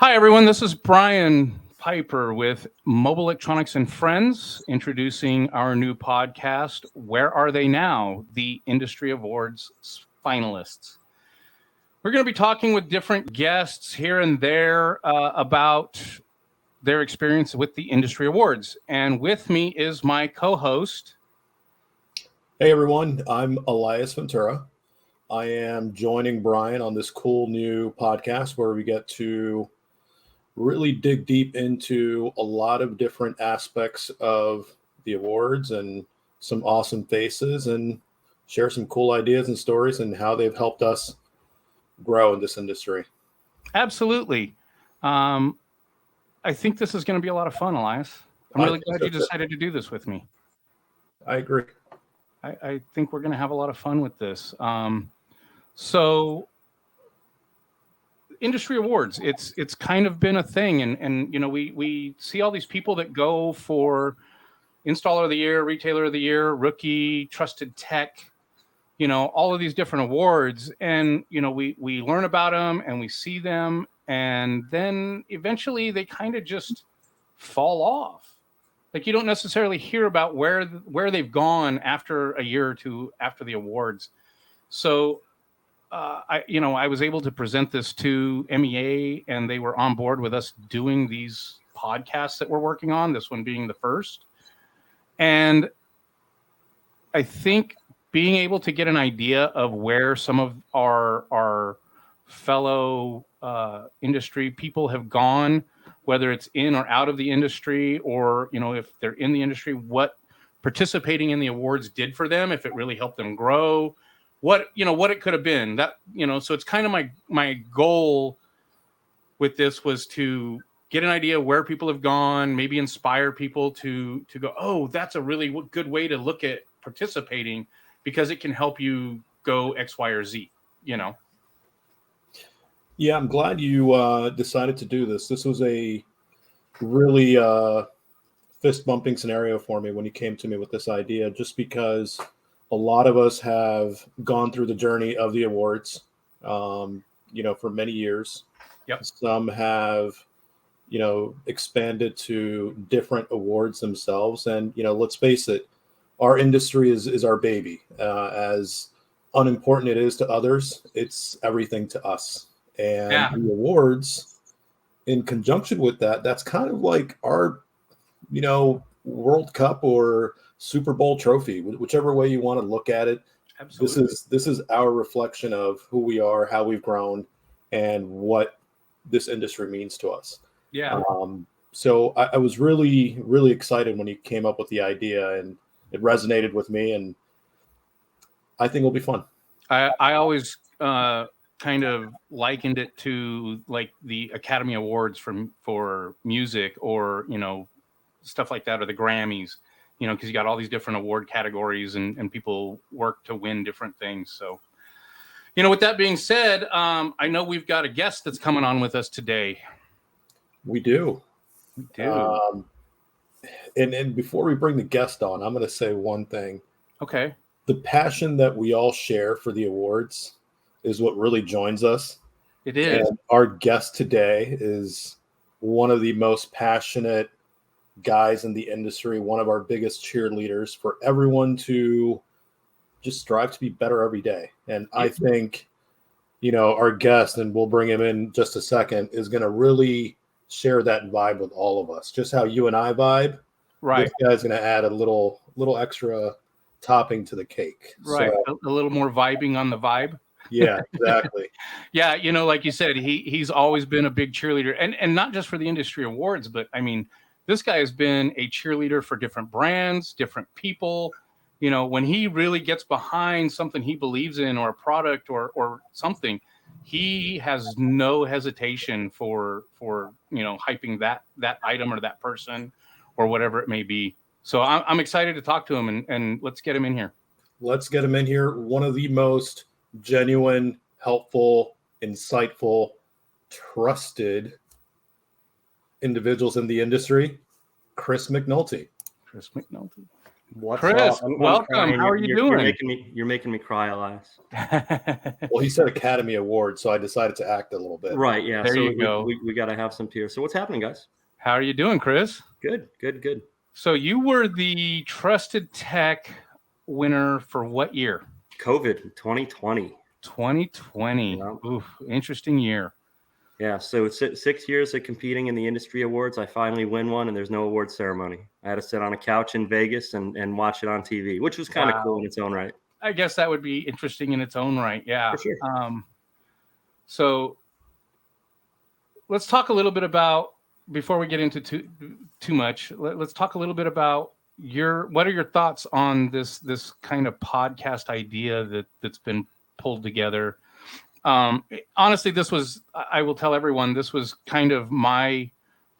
Hi, everyone. This is Brian Piper with Mobile Electronics and Friends, introducing our new podcast, Where Are They Now? The Industry Awards Finalists. We're going to be talking with different guests here and there about their experience with the industry awards. And with me is my co-host. Hey, everyone. I'm Elias Ventura. I am joining Brian on this cool new podcast where we get to really dig deep into a lot of different aspects of the awards and some awesome faces and share some cool ideas and stories and how they've helped us grow in this industry. Absolutely. I think this is going to be a lot of fun, Elias. I'm really glad you decided to do this with me. I agree. I think we're going to have a lot of fun with this. So industry awards, it's kind of been a thing. And you know, we see all these people that go for installer of the year, retailer of the year, rookie, trusted tech, you know, all of these different awards. And, you know, we learn about them and we see them. And then eventually they kind of just fall off. Like you don't necessarily hear about where they've gone after a year or two after the awards. So I was able to present this to MEA, and they were on board with us doing these podcasts that we're working on. This one being the first, and I think being able to get an idea of where some of our fellow industry people have gone, whether it's in or out of the industry, or you know if they're in the industry, what participating in the awards did for them, if it really helped them grow. What it could have been that, so it's kind of my goal with this was to get an idea where people have gone, maybe inspire people to go, oh, that's a really good way to look at participating because it can help you go X, Y, or Z, Yeah, I'm glad you decided to do this. This was a really fist bumping scenario for me when you came to me with this idea, just because a lot of us have gone through the journey of the awards, for many years. Yep. Some have, expanded to different awards themselves. And, let's face it, our industry is our baby. As unimportant it is to others, it's everything to us. And the awards, in conjunction with that, that's kind of like our, World Cup or Super Bowl trophy, whichever way you want to look at it. Absolutely. This is our reflection of who we are, how we've grown, and what this industry means to us. Yeah. So I was really, really excited when you came up with the idea, and it resonated with me, and I think it'll be fun. I always kind of likened it to like the Academy Awards for music, or stuff like that, or the Grammys. Because you got all these different award categories and people work to win different things. So, with that being said, I know we've got a guest that's coming on with us today. We do. We do. And before we bring the guest on, I'm going to say one thing. Okay. The passion that we all share for the awards is what really joins us. It is. And our guest today is one of the most passionate guys in the industry, one of our biggest cheerleaders for everyone to just strive to be better every day. And I think, our guest, and we'll bring him in just a second, is going to really share that vibe with all of us. Just how you and I vibe. Right. This guy's going to add a little extra topping to the cake. Right. So, a little more vibing on the vibe. Yeah, exactly. Yeah. Like you said, he's always been a big cheerleader, and not just for the industry awards, but I mean, this guy has been a cheerleader for different brands, different people. When he really gets behind something he believes in, or a product or something, he has no hesitation for hyping that item or that person or whatever it may be. So I'm excited to talk to him, and let's get him in here. Let's get him in here. One of the most genuine, helpful, insightful, trusted individuals in the industry, Chris McNulty. Chris McNulty. What's Chris, up? I'm welcome. crying. How are you doing? You're making me cry, Elias. Well, he said Academy Award, so I decided to act a little bit. Right. Yeah. There so you go. We got to have some tears. So what's happening, guys? How are you doing, Chris? Good. So you were the Trusted Tech winner for what year? COVID 2020. 2020. Yeah. Oof, interesting year. Yeah. So it's 6 years of competing in the Industry Awards. I finally win one, and there's no award ceremony. I had to sit on a couch in Vegas and watch it on TV, which was kind of cool in its own right. I guess that would be interesting in its own right. Yeah. For sure. So let's talk a little bit about, before we get into too much, let's talk a little bit about what are your thoughts on this kind of podcast idea that's been pulled together. Honestly, I will tell everyone, this was kind of my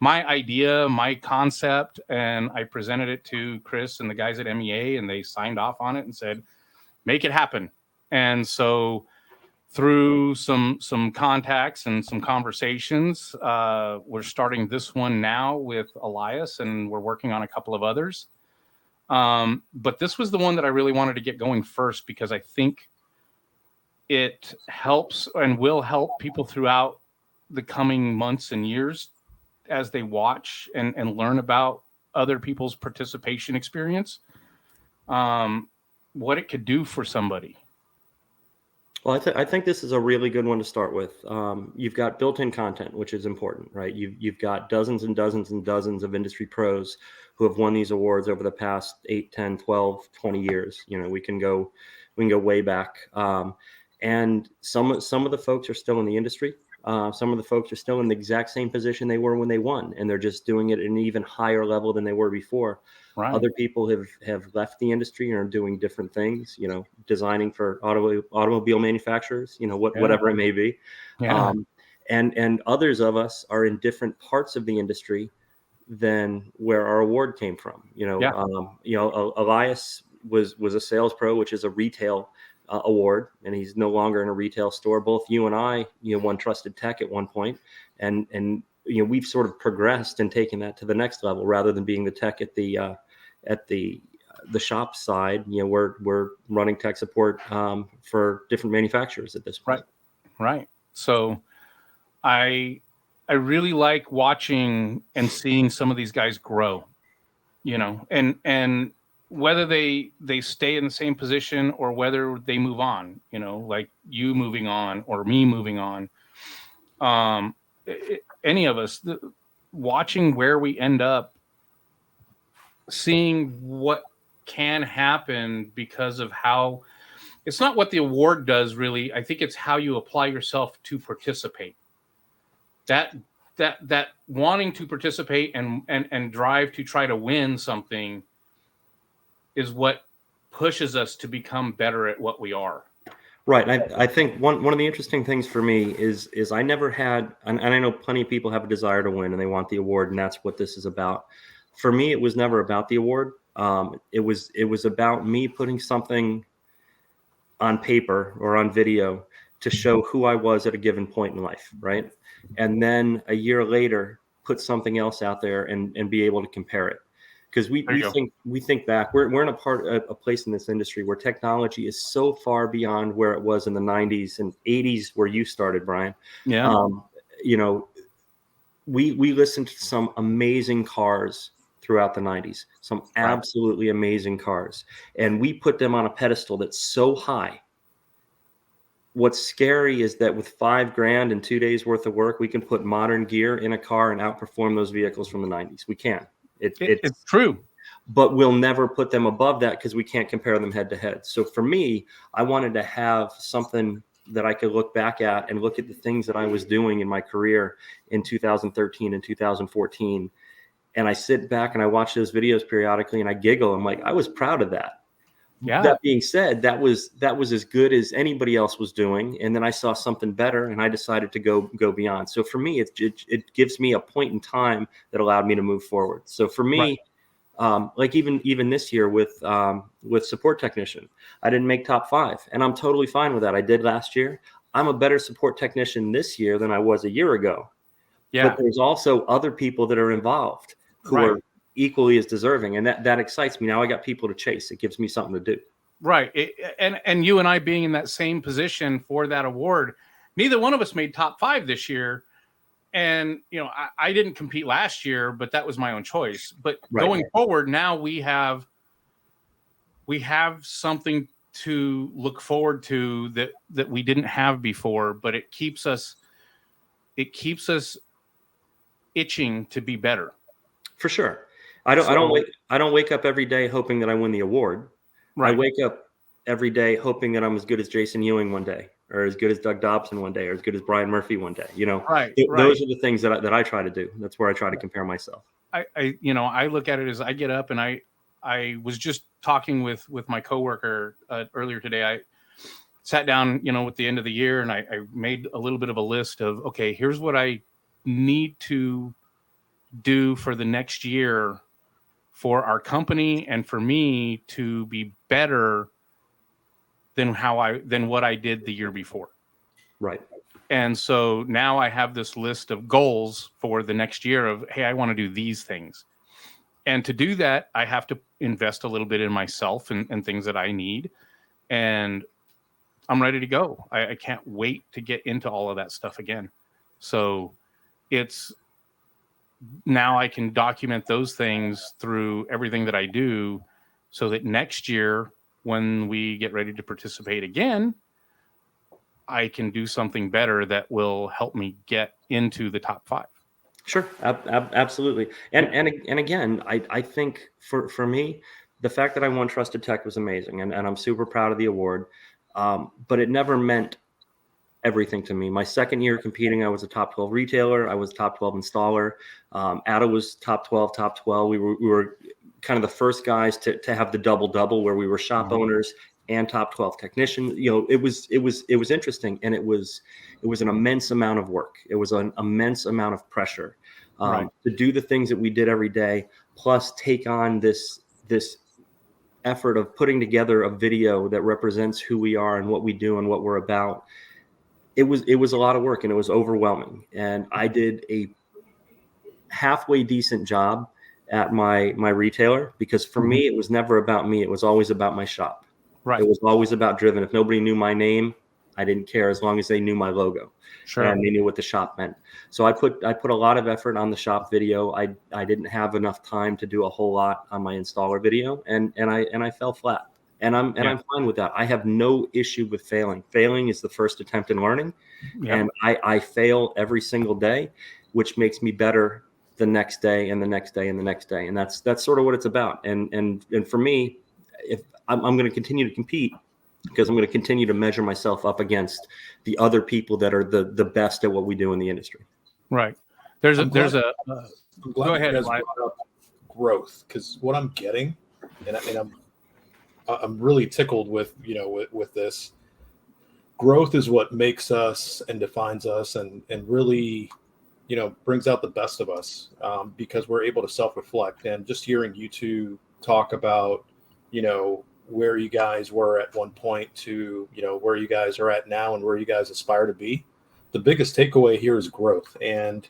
idea, my concept, and I presented it to Chris and the guys at MEA, and they signed off on it and said, make it happen. And so through some contacts and some conversations, we're starting this one now with Elias, and we're working on a couple of others. But this was the one that I really wanted to get going first, because I think it helps and will help people throughout the coming months and years as they watch and learn about other people's participation experience, what it could do for somebody. Well, I think this is a really good one to start with. You've got built-in content, which is important, right? You've got dozens and dozens and dozens of industry pros who have won these awards over the past 8, 10, 12, 20 years. You know, we can go way back. And some of the folks are still in the industry. Some of the folks are still in the exact same position they were when they won, and they're just doing it at an even higher level than they were before. Right. Other people have left the industry and are doing different things, you know, designing for automobile manufacturers, you know, whatever it may be. Yeah. And others of us are in different parts of the industry than where our award came from. Elias was a sales pro, which is a retail award, and he's no longer in a retail store. Both you and I, won Trusted Tech at one point, and we've sort of progressed and taken that to the next level rather than being the tech at the shop side. We're running tech support for different manufacturers at this point. Right. So I really like watching and seeing some of these guys grow, and whether they stay in the same position or whether they move on, like you moving on or me moving on, any of us, watching where we end up, seeing what can happen because of how it's not what the award does really. I think it's how you apply yourself to participate. That wanting to participate and drive to try to win something is what pushes us to become better at what we are. Right. I think one of the interesting things for me is I never had, and I know plenty of people have a desire to win and they want the award, and that's what this is about. For me, it was never about the award. It was about me putting something on paper or on video to show who I was at a given point in life, right? And then a year later, put something else out there and be able to compare it. Because we think back, we're in a place in this industry where technology is so far beyond where it was in the 90s and 80s where you started, Brian. Yeah. We listened to some amazing cars throughout the 90s, some absolutely amazing cars. And we put them on a pedestal that's so high. What's scary is that with $5,000 and 2 days worth of work, we can put modern gear in a car and outperform those vehicles from the 90s. We can. It's true. But we'll never put them above that because we can't compare them head to head. So for me, I wanted to have something that I could look back at and look at the things that I was doing in my career in 2013 and 2014. And I sit back and I watch those videos periodically and I giggle. I'm like, I was proud of that. Yeah. That being said, that was as good as anybody else was doing. And then I saw something better and I decided to go beyond. So for me, it gives me a point in time that allowed me to move forward. So for me, like even this year with support technician, I didn't make top 5 and I'm totally fine with that. I did last year. I'm a better support technician this year than I was a year ago. Yeah. But there's also other people that are involved who are equally as deserving. And that excites me. Now I got people to chase. It gives me something to do. Right. And you and I being in that same position for that award, neither one of us made top 5 this year. And, I didn't compete last year, but that was my own choice. But going forward, now we have something to look forward to that we didn't have before, but it keeps us itching to be better. For sure. I don't wake up every day hoping that I win the award. Right. I wake up every day hoping that I'm as good as Jason Ewing one day, or as good as Doug Dobson one day, or as good as Brian Murphy one day. Those are the things that I try to do. That's where I try to compare myself. I look at it as I get up, and I was just talking with my coworker earlier today. I sat down, at the end of the year, and I made a little bit of a list of, okay, here's what I need to do for the next year for our company and for me to be better than what I did the year before. Right. And so now I have this list of goals for the next year of, hey, I want to do these things. And to do that, I have to invest a little bit in myself and things that I need. And I'm ready to go. I can't wait to get into all of that stuff again. So now I can document those things through everything that I do so that next year, when we get ready to participate again, I can do something better that will help me get into the top 5. Sure. Absolutely. And again, I think for me, the fact that I won Trusted Tech was amazing. And I'm super proud of the award. But it never meant everything to me. My second year competing, I was a top 12 retailer. I was top 12 installer. Ada was top 12. We were kind of the first guys to have the double where we were shop owners and top 12 technician. It was interesting, and it was an immense amount of work. It was an immense amount of pressure to do the things that we did every day, plus take on this effort of putting together a video that represents who we are and what we do and what we're about. It was a lot of work, and it was overwhelming. And I did a halfway decent job at my retailer, because for me, it was never about me. It was always about my shop. Right. It was always about Driven. If nobody knew my name, I didn't care, as long as they knew my logo. Sure. And they knew what the shop meant. So I put a lot of effort on the shop video. I didn't have enough time to do a whole lot on my installer video, and I fell flat. And I'm fine with that. I have no issue with failing. Failing is the first attempt in learning. Yep. And I fail every single day, which makes me better the next day and the next day and the next day. And that's sort of what it's about. And for me, if I'm going to continue to compete, because I'm going to continue to measure myself up against the other people that are the best at what we do in the industry. Right. I'm glad go ahead. You guys brought up growth, because what I'm getting, and I'm really tickled with this. Growth is what makes us and defines us, and really, brings out the best of us, because we're able to self-reflect. And just hearing you two talk about, where you guys were at one point to, where you guys are at now and where you guys aspire to be, the biggest takeaway here is growth. And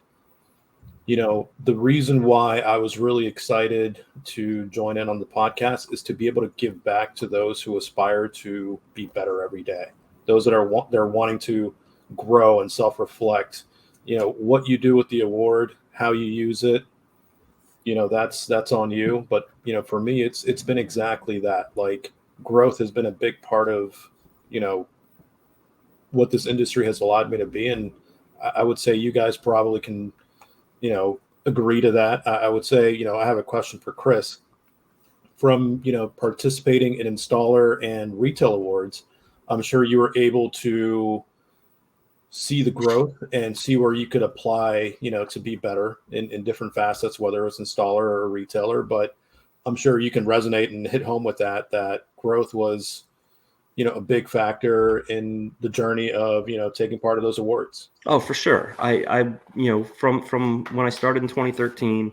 the reason why I was really excited to join in on the podcast is to be able to give back to those who aspire to be better every day. Those that are they're wanting to grow and self-reflect. What you do with the award, how you use it, that's on you. But for me, it's been exactly that. Like, growth has been a big part of what this industry has allowed me to be, and I would say you guys probably can agree to that. I would say, I have a question for Chris. From, participating in installer and retail awards, I'm sure you were able to see the growth and see where you could apply, to be better in different facets, whether it's installer or a retailer. But I'm sure you can resonate and hit home with that growth was, a big factor in the journey of, taking part of those awards. Oh, for sure. I from when I started in 2013,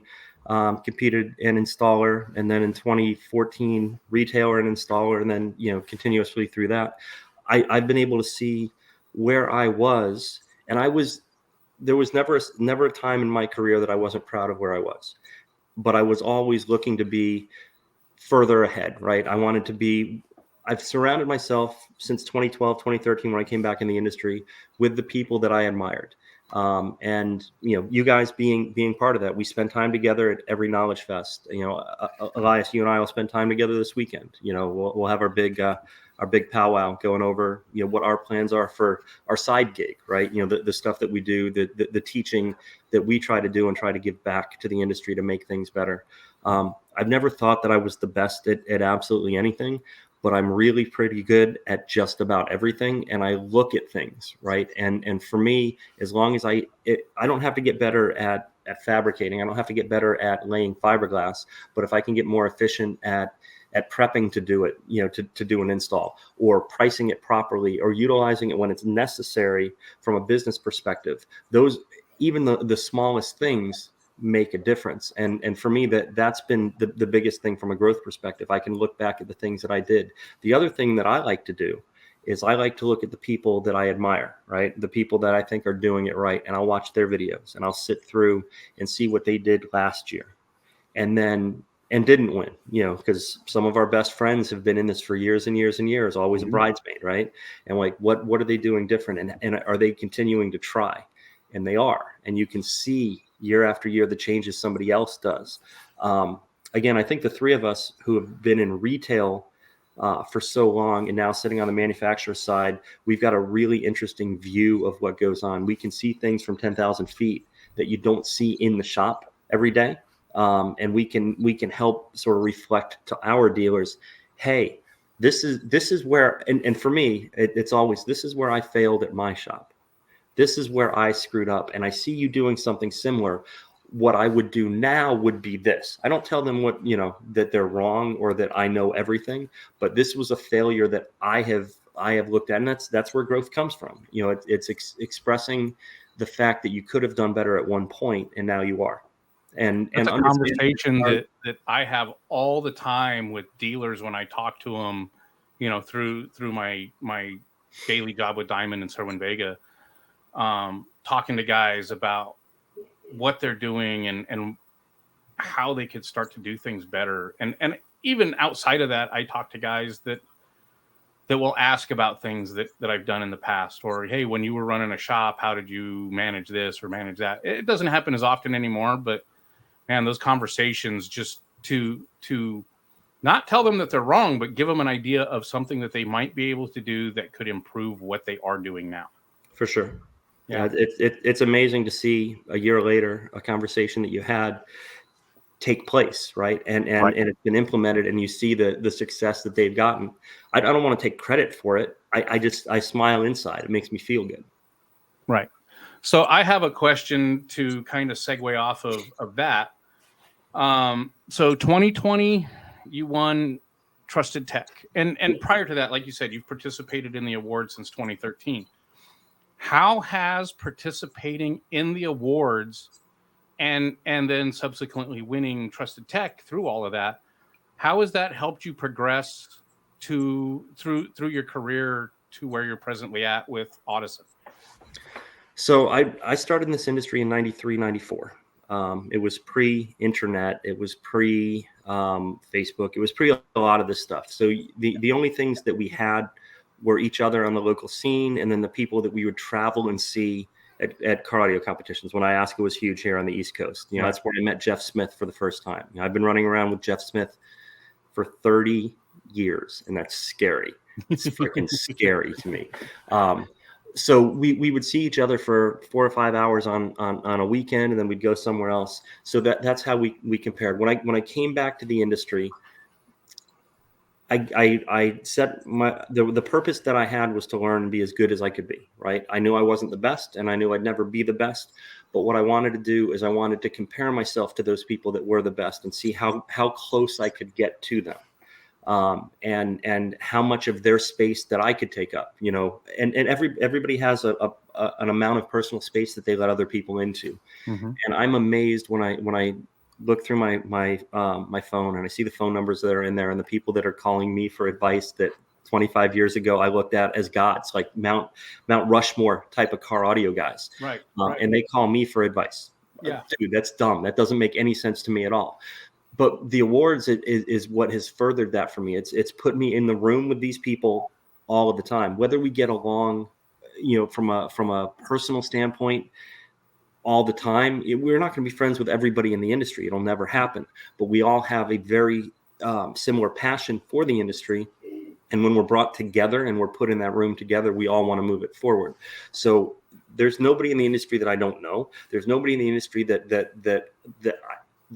competed in installer, and then in 2014, retailer and installer, and then, continuously through that, I've been able to see where I was, and there was never a time in my career that I wasn't proud of where I was. but I was always looking to be further ahead, right? I've surrounded myself since 2012, 2013, when I came back in the industry, with the people that I admired. And you guys being part of that. We spend time together at every Knowledge Fest. Elias, you and I will spend time together this weekend. We'll have our big powwow going over what our plans are for our side gig, right? The stuff that we do, the teaching that we try to do and try to give back to the industry to make things better. I've never thought that I was the best at absolutely anything, but I'm really pretty good at just about everything. And I look at things, right? And for me, as long as I don't have to get better at fabricating, I don't have to get better at laying fiberglass, but if I can get more efficient at prepping to do it, to do an install, or pricing it properly, or utilizing it when it's necessary from a business perspective, those, even the smallest things, make a difference. And for me, that's been the biggest thing from a growth perspective. I can look back at the things that I did. The other thing that I like to do is I like to look at the people that I admire, right? The people that I think are doing it right. And I'll watch their videos and I'll sit through and see what they did last year and didn't win, because some of our best friends have been in this for years and years and years, always a bridesmaid, right? And like, what are they doing different? And are they continuing to try? And they are. And you can see year after year the changes somebody else does. Again, I think the three of us who have been in retail for so long and now sitting on the manufacturer side, we've got a really interesting view of what goes on. We can see things from 10,000 feet that you don't see in the shop every day. And we can help sort of reflect to our dealers, hey, this is where, and for me, it's always, this is where I failed at my shop. This is where I screwed up, and I see you doing something similar. What I would do now would be this. I don't tell them that they're wrong or that I know everything, but this was a failure that I have looked at, and that's where growth comes from. It's expressing the fact that you could have done better at one point, and now you are. And that's a conversation that I have all the time with dealers when I talk to them, through my daily job with Diamond and Cerwin-Vega. Talking to guys about what they're doing and how they could start to do things better. And even outside of that, I talk to guys that will ask about things that I've done in the past, or, hey, when you were running a shop, how did you manage this or manage that? It doesn't happen as often anymore, but man, those conversations, just to not tell them that they're wrong, but give them an idea of something that they might be able to do that could improve what they are doing now. For sure. Yeah, it's amazing to see a year later a conversation that you had take place, right? And it's been implemented, and you see the success that they've gotten. I don't want to take credit for it. I smile inside. It makes me feel good. Right. So I have a question to kind of segue off of that. So 2020, you won Trusted Tech, and prior to that, like you said, you've participated in the awards since 2013. How has participating in the awards and then subsequently winning Trusted Tech through all of that, how has that helped you progress through your career to where you're presently at with Audison? So I started in this industry in 93, 94. It was pre-internet. It was pre-Facebook. It was pre a lot of this stuff. So the only things that we had were each other on the local scene, and then the people that we would travel and see at car audio competitions. When IASCA was huge here on the East Coast, that's where I met Jeff Smith for the first time. I've been running around with Jeff Smith for 30 years, and that's scary. It's freaking scary to me. So we would see each other for 4 or 5 hours on a weekend, and then we'd go somewhere else. So that's how we compared. When I came back to the industry, I set the purpose that I had was to learn and be as good as I could be, right? I knew I wasn't the best, and I knew I'd never be the best. But what I wanted to do is I wanted to compare myself to those people that were the best and see how close I could get to them. And how much of their space that I could take up, and everybody has an amount of personal space that they let other people into. Mm-hmm. And I'm amazed when I look through my phone and I see the phone numbers that are in there and the people that are calling me for advice that 25 years ago I looked at as gods, like Mount Rushmore type of car audio guys. Right. And they call me for advice. Yeah. Dude, that's dumb. That doesn't make any sense to me at all. But the awards is what has furthered that for me. It's put me in the room with these people all of the time, whether we get along, from a personal standpoint all the time. We're not going to be friends with everybody in the industry. It'll never happen. But we all have a very similar passion for the industry. And when we're brought together and we're put in that room together, we all want to move it forward. So there's nobody in the industry that I don't know. There's nobody in the industry that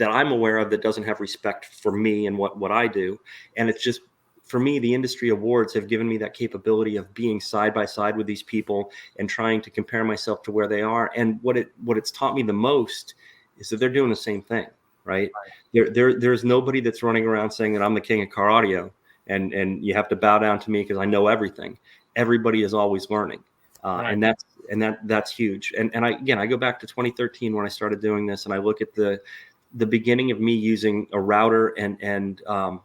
I'm aware of that doesn't have respect for me and what I do. And it's just, for me, the industry awards have given me that capability of being side by side with these people and trying to compare myself to where they are. And what it's taught me the most is that they're doing the same thing, right? There's nobody that's running around saying that I'm the king of car audio and you have to bow down to me because I know everything. Everybody is always learning. Right. And that's huge. And I go back to 2013 when I started doing this, and I look at the beginning of me using a router and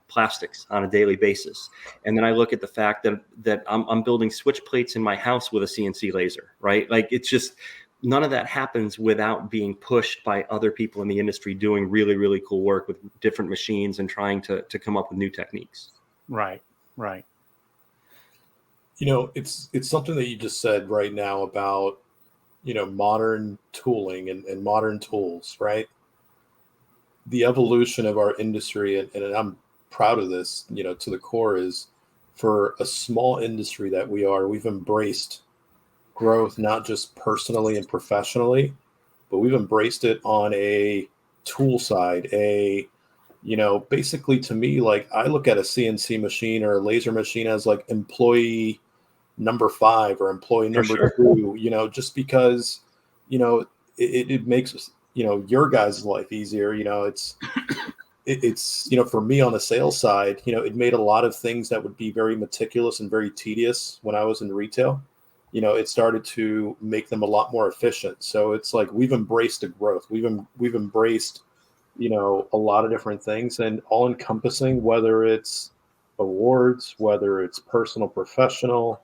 plastics on a daily basis. And then I look at the fact that I'm building switch plates in my house with a CNC laser, right? Like, it's just, none of that happens without being pushed by other people in the industry doing really, really cool work with different machines and trying to come up with new techniques. Right. It's something that you just said right now about, modern tooling and modern tools, right? The evolution of our industry, and I'm proud of this, to the core, is for a small industry that we've embraced growth, not just personally and professionally, but we've embraced it on a tool side, basically, to me, like, I look at a CNC machine or a laser machine as like employee number 5 or employee number 2, just because, it makes, your guys' life easier. It's for me on the sales side, it made a lot of things that would be very meticulous and very tedious when I was in retail. It started to make them a lot more efficient. So it's like, we've embraced the growth. We've embraced, a lot of different things, and all encompassing, whether it's awards, whether it's personal, professional,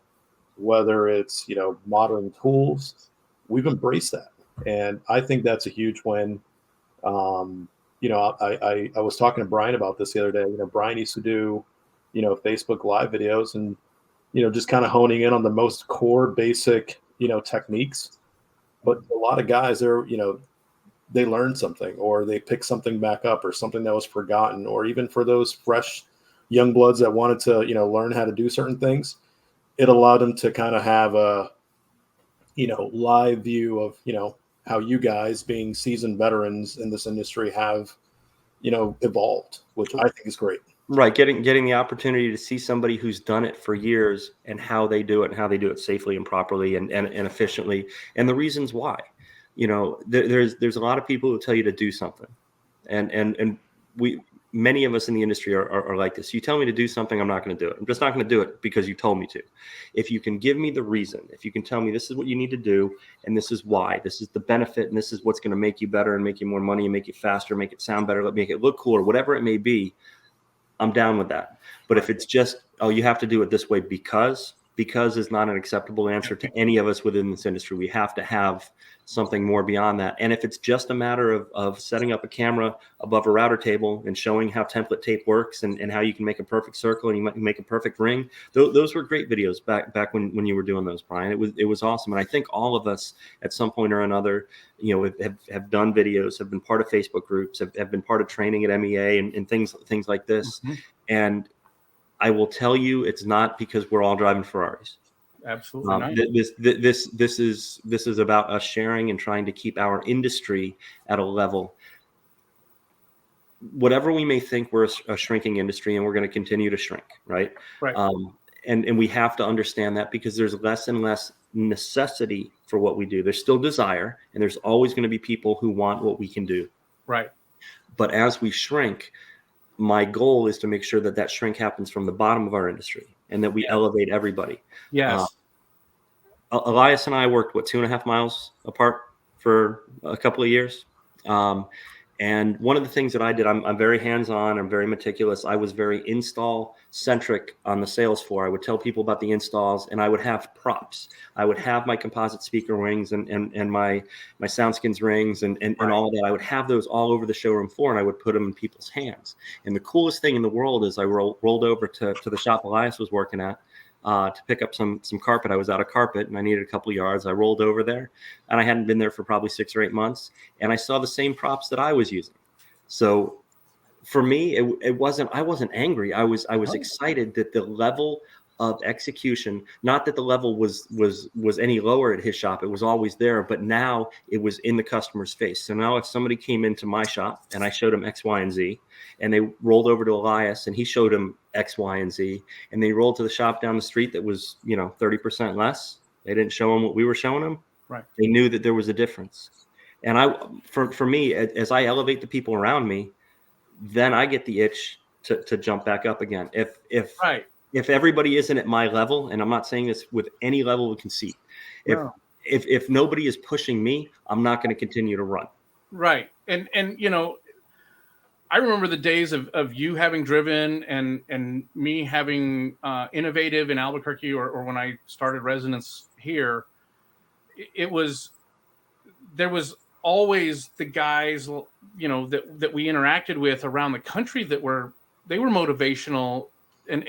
whether it's, modern tools, we've embraced that. And I think that's a huge win. I was talking to Bryan about this the other day. Bryan used to do, Facebook Live videos and, just kind of honing in on the most core basic, techniques. But a lot of guys, they learned something, or they picked something back up, or something that was forgotten, or even for those fresh young bloods that wanted to, learn how to do certain things, it allowed them to kind of have a, live view of, how you guys, being seasoned veterans in this industry, have, evolved, which I think is great. Right. Getting the opportunity to see somebody who's done it for years and how they do it, and how they do it safely and properly and efficiently, and the reasons why. There's a lot of people who tell you to do something, and many of us in the industry are like this. You tell me to do something, I'm not going to do it. I'm just not going to do it because you told me to. If you can give me the reason, if you can tell me this is what you need to do, and this is why, this is the benefit, and this is what's going to make you better and make you more money and make you faster, make it sound better, make it look cooler, whatever it may be, I'm down with that. But if it's just, oh, you have to do it this way because is not an acceptable answer to any of us within this industry. We have to have something more beyond that. And if it's just a matter of setting up a camera above a router table and showing how template tape works and how you can make a perfect circle and you might make a perfect ring, those were great videos back when you were doing those, Bryan. It was awesome. And I think all of us at some point or another, have done videos, have been part of Facebook groups, have been part of training at MEA and things like this. Mm-hmm. And I will tell you, it's not because we're all driving Ferraris. Absolutely not. This is about us sharing and trying to keep our industry at a level. Whatever we may think, we're a shrinking industry, and we're going to continue to shrink, right? Right. And we have to understand that, because there's less and less necessity for what we do. There's still desire, and there's always going to be people who want what we can do. Right. But as we shrink, my goal is to make sure that shrink happens from the bottom of our industry, and that we elevate everybody. Yes. Elias and I worked 2.5 miles apart for a couple of years. And one of the things that I did, I'm very hands-on, I'm very meticulous. I was very install centric on the sales floor. I would tell people about the installs, and I would have props. I would have my composite speaker rings and my SoundSkins rings and all of that. I would have those all over the showroom floor, and I would put them in people's hands. And the coolest thing in the world is I rolled over to the shop Elias was working at, to pick up some carpet. I was out of carpet and I needed a couple of yards. I rolled over there, and I hadn't been there for probably 6 or 8 months. And I saw the same props that I was using. So for me, I wasn't angry. I was excited that the level of execution, not that the level was any lower at his shop. It was always there, but now it was in the customer's face. So now if somebody came into my shop and I showed them X, Y, and Z, and they rolled over to Elias and he showed them X, Y, and Z, and they rolled to the shop down the street that was, 30% less, they didn't show them what we were showing them. Right. They knew that there was a difference. And for me, as I elevate the people around me, then I get the itch to jump back up again. If everybody isn't at my level, and I'm not saying this with any level of conceit, if nobody is pushing me, I'm not going to continue to run. Right. And I remember the days of you having driven and me having innovative in Albuquerque or when I started residence here. There was always the guys, that we interacted with around the country they were motivational and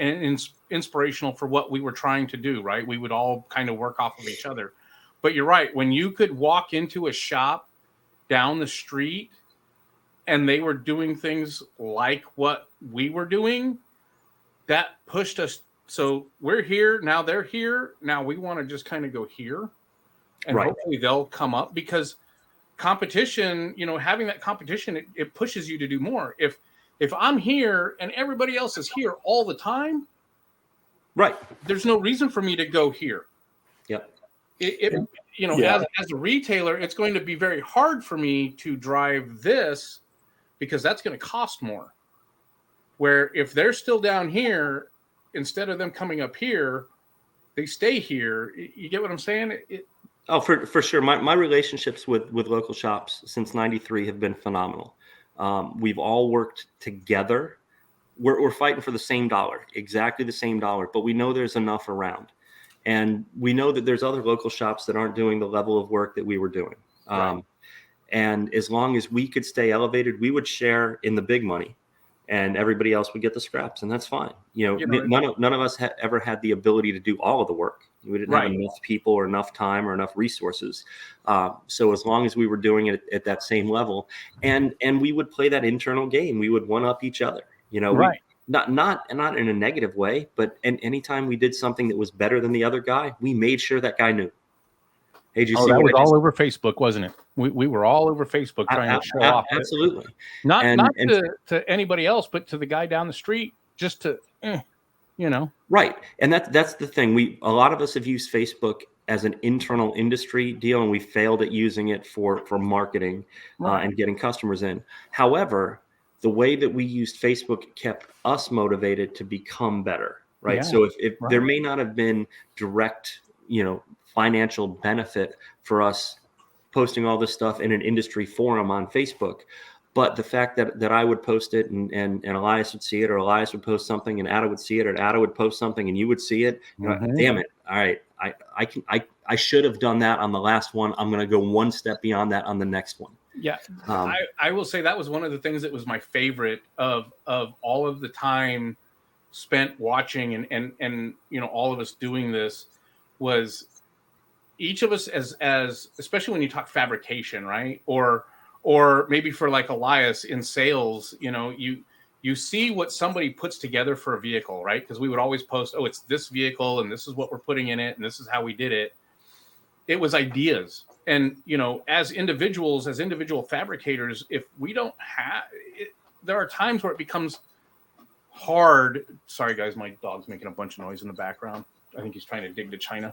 inspirational for what we were trying to do, right? We would all kind of work off of each other. But you're right. When you could walk into a shop down the street and they were doing things like what we were doing, that pushed us. So we're here, now they're here. Now we want to just kind of go here. And hopefully they'll come up, because competition, having that competition, it pushes you to do more. If I'm here and everybody else is here all the time, right, there's no reason for me to go here. Yep. As a retailer, it's going to be very hard for me to drive this because that's going to cost more. Where if they're still down here, instead of them coming up here, they stay here. You get what I'm saying? Oh, for sure. My relationships with local shops since '93 have been phenomenal. We've all worked together. We're fighting for the same dollar, exactly the same dollar, but we know there's enough around. And we know that there's other local shops that aren't doing the level of work that we were doing. Right. And as long as we could stay elevated, we would share in the big money, and everybody else would get the scraps, and that's fine. None of us ever had the ability to do all of the work. We didn't have enough people or enough time or enough resources. So as long as we were doing it at that same level, and we would play that internal game, we would one up each other. Not in a negative way, but anytime we did something that was better than the other guy, we made sure that guy knew. Hey, did you see that what was all over Facebook, wasn't it? We were all over Facebook trying to show off. Absolutely. Not to anybody else, but to the guy down the street, just to, Right. And that's the thing. A lot of us have used Facebook as an internal industry deal, and we failed at using it for marketing and getting customers in. However, the way that we used Facebook kept us motivated to become better. Right. Yeah, so if there may not have been direct, financial benefit for us posting all this stuff in an industry forum on Facebook, but the fact that I would post it and Elias would see it, or Elias would post something and Ada would see it, or Ada would post something and you would see it. Damn it. All right. I should have done that on the last one. I'm going to go one step beyond that on the next one. Yeah. I will say that was one of the things that was my favorite of all of the time spent watching and all of us doing this was each of us as especially when you talk fabrication, right? Or maybe for like Elias in sales, you see what somebody puts together for a vehicle, right? Because we would always post, it's this vehicle and this is what we're putting in it and this is how we did it. It was ideas. And, as individuals, as individual fabricators, if we don't have it, there are times where it becomes hard. Sorry, guys, my dog's making a bunch of noise in the background. I think he's trying to dig to China.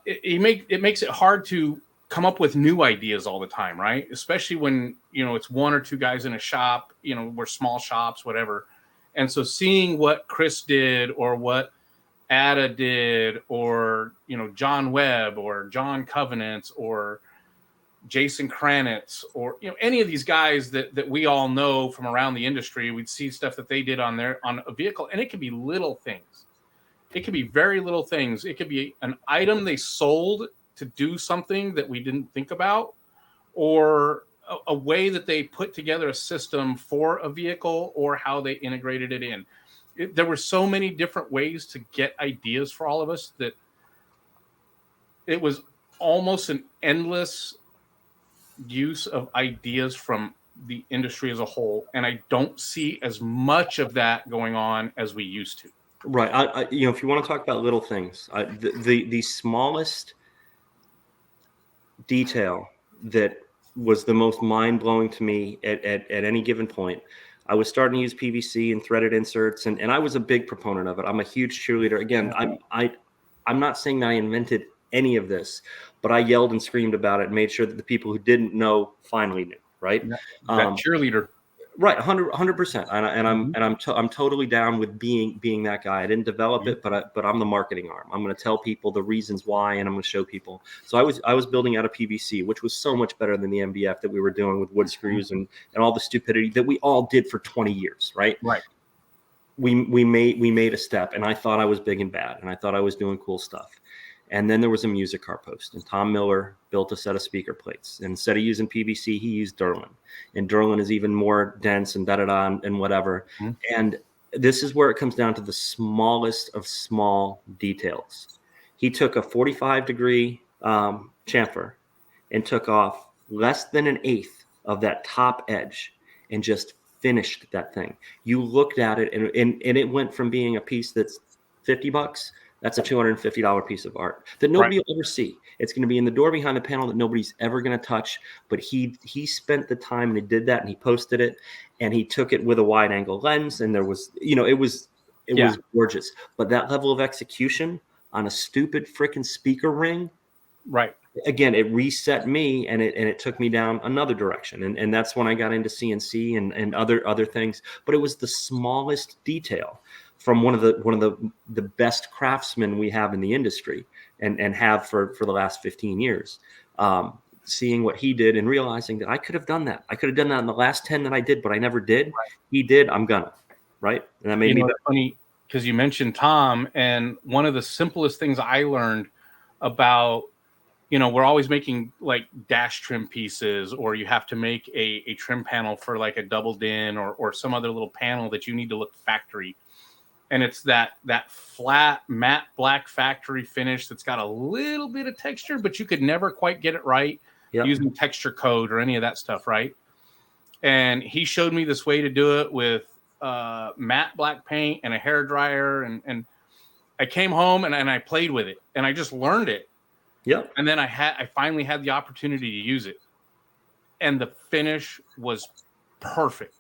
It makes it hard to come up with new ideas all the time, right? Especially when, it's one or two guys in a shop, we're small shops, whatever. And so seeing what Chris did or what Ada did or, John Webb or John Covenants or Jason Kranitz, or any of these guys that we all know from around the industry. We'd see stuff that they did on a vehicle, and it could be little things. It could be very little things. It could be an item they sold to do something that we didn't think about, or a way that they put together a system for a vehicle, or how they integrated it in. There were so many different ways to get ideas for all of us that it was almost an endless use of ideas from the industry as a whole. And I don't see as much of that going on as we used to. Right. If you want to talk about little things, the smallest detail that was the most mind-blowing to me at any given point, I was starting to use PVC and threaded inserts, and I was a big proponent of it. I'm a huge cheerleader. Again, I'm not saying that I invented any of this, but I yelled and screamed about it and made sure that the people who didn't know finally knew. Right. That cheerleader. Right, 100%, and I'm totally down with being that guy. I didn't develop it, but I'm the marketing arm. I'm going to tell people the reasons why, and I'm going to show people. So I was building out a PVC, which was so much better than the MDF that we were doing with wood screws and all the stupidity that we all did for 20 years. Right. We made a step, and I thought I was big and bad, and I thought I was doing cool stuff. And then there was a music car post, and Tom Miller built a set of speaker plates. And instead of using PVC, he used Durlin. And Durlin is even more dense and da-da-da and whatever. Mm-hmm. And this is where it comes down to the smallest of small details. He took a 45-degree chamfer and took off less than an eighth of that top edge and just finished that thing. You looked at it, and it went from being a piece that's $50. That's a $250 piece of art that nobody will ever see. It's going to be in the door behind the panel that nobody's ever going to touch. But he spent the time, and he did that, and he posted it, and he took it with a wide angle lens, and there was, it was gorgeous. But that level of execution on a stupid freaking speaker ring, right? Again, it reset me, and it took me down another direction, and that's when I got into CNC and other things. But it was the smallest detail from one of the best craftsmen we have in the industry and have for the last 15 years, seeing what he did and realizing that I could have done that. I could have done that in the last 10 that I did, but I never did. Right. He did. I'm gonna. Right. And that made me funny because you mentioned Tom, and one of the simplest things I learned about, we're always making like dash trim pieces, or you have to make a trim panel for like a double din or some other little panel that you need to look factory. And it's that flat matte black factory finish that's got a little bit of texture, but you could never quite get it right using texture code or any of that stuff, right? And he showed me this way to do it with matte black paint and a hair dryer, and I came home and I played with it, and I just learned it. Yep. And then I finally had the opportunity to use it, and the finish was perfect.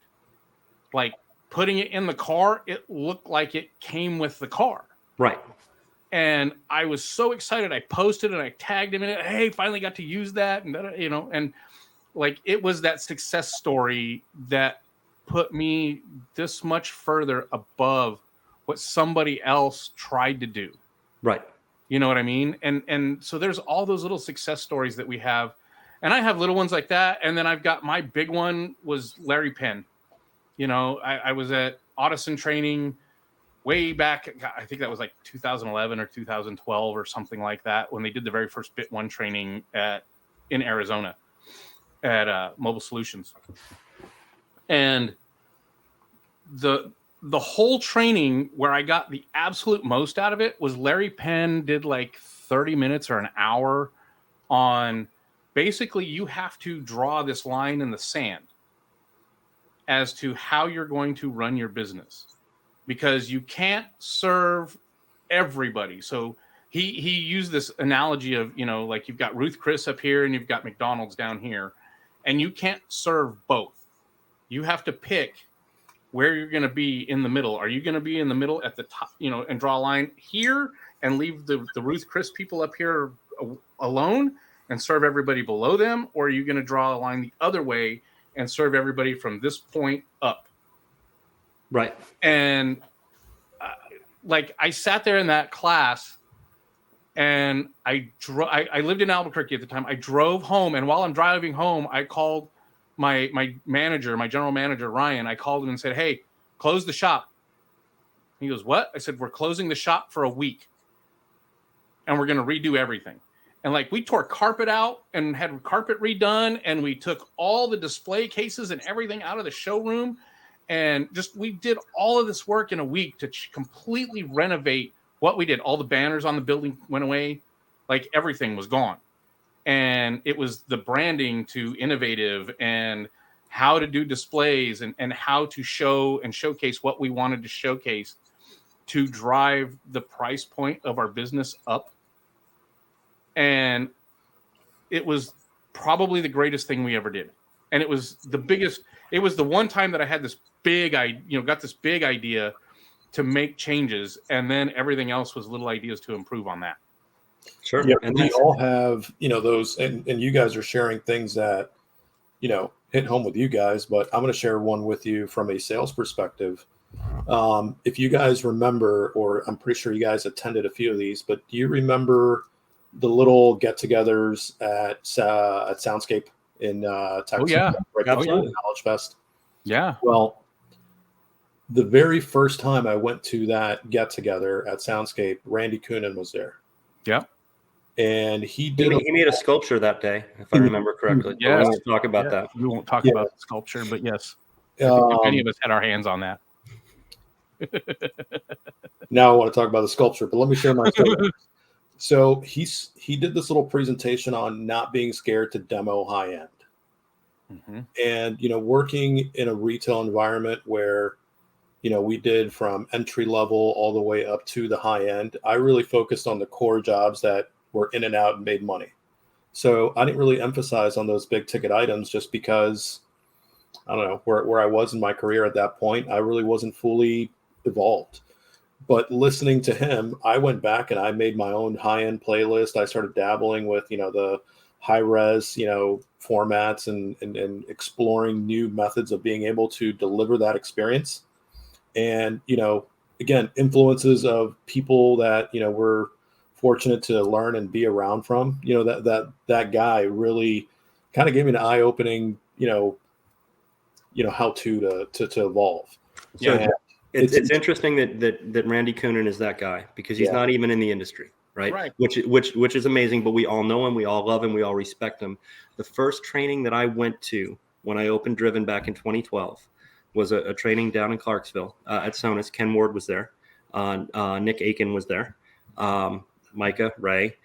Like, putting it in the car, it looked like it came with the car. Right. And I was so excited. I posted and I tagged him in it. Hey, finally got to use that. And, and like, it was that success story that put me this much further above what somebody else tried to do. Right. You know what I mean? And so there's all those little success stories that we have. And I have little ones like that. And then I've got my big one was Larry Penn. I was at Audison training way back. I think that was like 2011 or 2012 or something like that, when they did the very first Bit 1 training in Arizona at Mobile Solutions. And the whole training, where I got the absolute most out of it, was Larry Penn did like 30 minutes or an hour on basically you have to draw this line in the sand as to how you're going to run your business, because you can't serve everybody. So he used this analogy of, like you've got Ruth Chris up here and you've got McDonald's down here, and you can't serve both. You have to pick where you're going to be in the middle. Are you going to be in the middle at the top, and draw a line here and leave the Ruth Chris people up here alone and serve everybody below them? Or are you going to draw a line the other way and serve everybody from this point up? Right. And like, I sat there in that class And I lived in Albuquerque at the time. I drove home, and while I'm driving home, I called my manager, my general manager, Ryan. I called him and said, "Hey, close the shop." He goes, "What?" I said, "We're closing the shop for a week, and we're going to redo everything." And like, we tore carpet out and had carpet redone, and we took all the display cases and everything out of the showroom, and we did all of this work in a week to completely renovate what we did. All the banners on the building went away, like everything was gone. And it was the branding to innovative and how to do displays and how to show and showcase what we wanted to showcase to drive the price point of our business up. And it was probably the greatest thing we ever did. And it was the biggest, it was the one time that I had this big, got this big idea to make changes. And then everything else was little ideas to improve on that. Sure. Yeah, and we all have, those, and you guys are sharing things that, hit home with you guys, but I'm going to share one with you from a sales perspective. If you guys remember, or I'm pretty sure you guys attended a few of these, but do you remember the little get-togethers at Soundscape in Texas? Oh, yeah. Right before College Fest. Yeah. Well, the very first time I went to that get-together at Soundscape, Randy Coonan was there. Yeah. And he made a sculpture that day, if I remember correctly. Yeah, we won't talk about that. We won't talk about the sculpture, but yes, I think many of us had our hands on that. Now I want to talk about the sculpture, but let me share my story. So he did this little presentation on not being scared to demo high end. Mm-hmm. And working in a retail environment where we did from entry level all the way up to the high end, I really focused on the core jobs that were in and out and made money. So I didn't really emphasize on those big ticket items just because, I don't know, where I was in my career at that point, I really wasn't fully evolved. But listening to him, I went back and I made my own high-end playlist. I started dabbling with, the high-res, formats and exploring new methods of being able to deliver that experience. And, again, influences of people that, we're fortunate to learn and be around from, that guy really kind of gave me an eye-opening, how to evolve. So it's interesting that Randy Coonan is that guy, because he's not even in the industry, right? Which is amazing, but we all know him, we all love him, we all respect him. The first training that I went to when I opened Driven back in 2012 was a training down in Clarksville at Sonus. Ken Ward was there. Nick Aiken was there. Micah, Ray.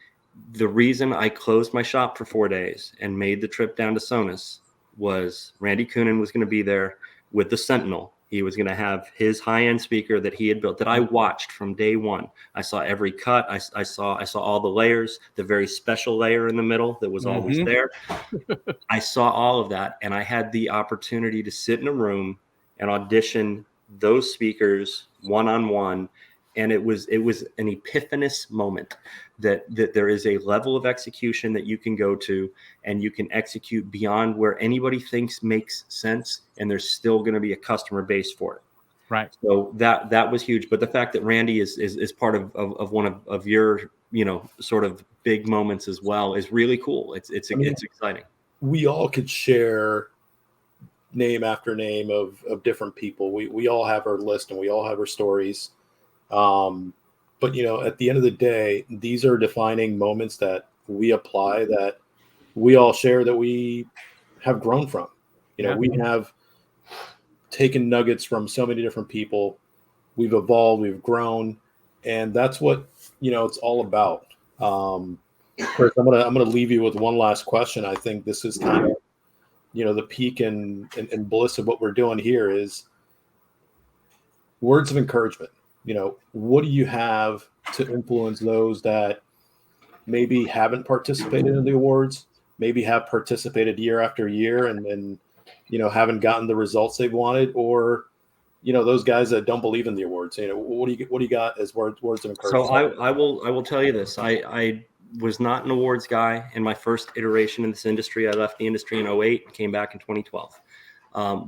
The reason I closed my shop for 4 days and made the trip down to Sonus was Randy Coonan was going to be there with the Sentinel. He was going to have his high-end speaker that he had built, that I watched from day one. I saw every cut. I saw all the layers, the very special layer in the middle that was always there. I saw all of that, and I had the opportunity to sit in a room and audition those speakers one-on-one. And it was an epiphanous moment that there is a level of execution that you can go to, and you can execute beyond where anybody thinks makes sense, and there's still going to be a customer base for it. Right. So that was huge. But the fact that Randy is part of one of your sort of big moments as well is really cool. It's exciting. We all could share name after name of different people. We all have our list and we all have our stories. But at the end of the day, these are defining moments that we apply, that we all share, that we have grown from. We have taken nuggets from so many different people. We've evolved, we've grown, and that's what it's all about. Chris, I'm gonna leave you with one last question. I think this is kind of the peak and bliss of what we're doing here is words of encouragement. What do you have to influence those that maybe haven't participated in the awards, maybe have participated year after year and haven't gotten the results they've wanted, or those guys that don't believe in the awards? What do you got as words of encouragement? So I will tell you this. I was not an awards guy in my first iteration in this industry. I left the industry in 2008 and came back in 2012.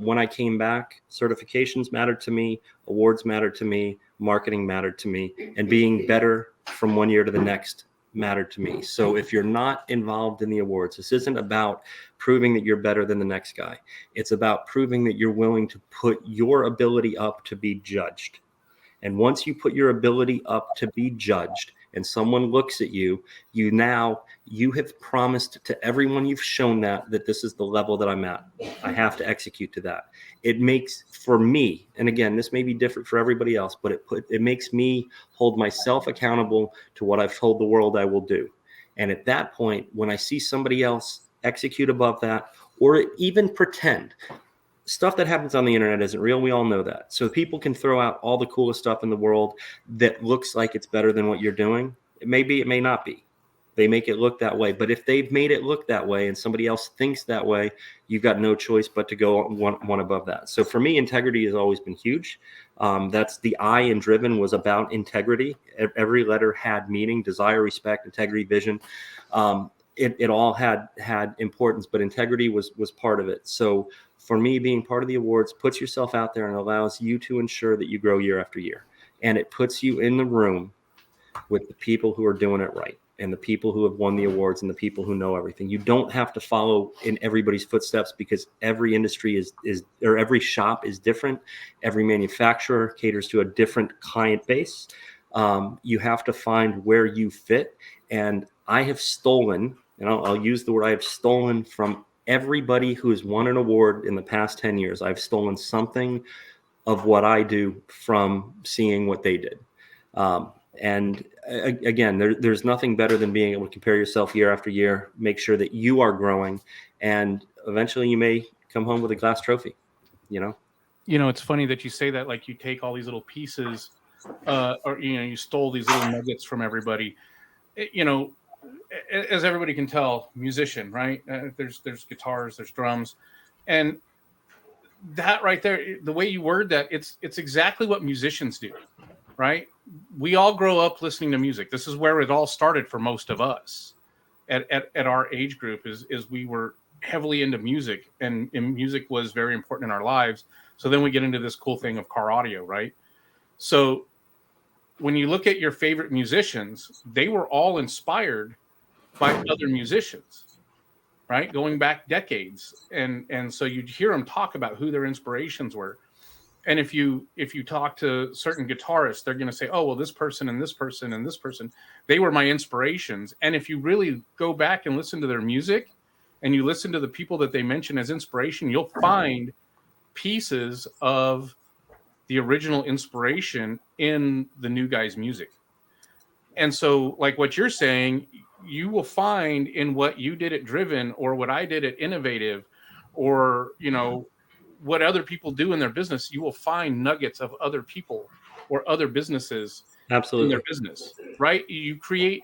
When I came back, certifications mattered to me, awards mattered to me, marketing mattered to me, and being better from one year to the next mattered to me. So if you're not involved in the awards, this isn't about proving that you're better than the next guy. It's about proving that you're willing to put your ability up to be judged. And once you put your ability up to be judged and someone looks at you, you have promised to everyone you've shown that this is the level that I'm at. I have to execute to that. It makes, for me, and again, this may be different for everybody else, but it makes me hold myself accountable to what I've told the world I will do. And at that point, when I see somebody else execute above that, or even pretend, stuff that happens on the internet isn't real. We all know that. So people can throw out all the coolest stuff in the world that looks like it's better than what you're doing. It may be, it may not be. They make it look that way. But if they've made it look that way and somebody else thinks that way, you've got no choice but to go one above that. So for me, integrity has always been huge. That's the I in Driven was about integrity. Every letter had meaning: desire, respect, integrity, vision. It all had importance, but integrity was part of it. So for me, being part of the awards puts yourself out there and allows you to ensure that you grow year after year. And it puts you in the room with the people who are doing it right, and the people who have won the awards, and the people who know everything. You don't have to follow in everybody's footsteps, because every industry or every shop is different. Every manufacturer caters to a different client base. You have to find where you fit. And I have stolen, and I'll use the word, I have stolen from everybody who has won an award in the past 10 years. I've stolen something of what I do from seeing what they did. And again, there's nothing better than being able to compare yourself year after year, make sure that you are growing, and eventually you may come home with a glass trophy, It's funny that you say that, like you take all these little pieces, or, you stole these little nuggets from everybody. As everybody can tell, musician, right? There's guitars, there's drums, and that right there, the way you word that, it's exactly what musicians do, right? We all grow up listening to music. This is where it all started for most of us at our age group, is we were heavily into music, and music was very important in our lives. So then we get into this cool thing of car audio, right? So when you look at your favorite musicians, they were all inspired by other musicians, right? Going back decades. And so you'd hear them talk about who their inspirations were. And if you talk to certain guitarists, they're going to say, oh, well, this person and this person and this person, they were my inspirations. And if you really go back and listen to their music, and you listen to the people that they mention as inspiration, you'll find pieces of the original inspiration in the new guy's music. And so, like what you're saying, you will find in what you did at Driven, or what I did at Innovative, or, what other people do in their business, you will find nuggets of other people or other businesses. Absolutely. In their business, right? You create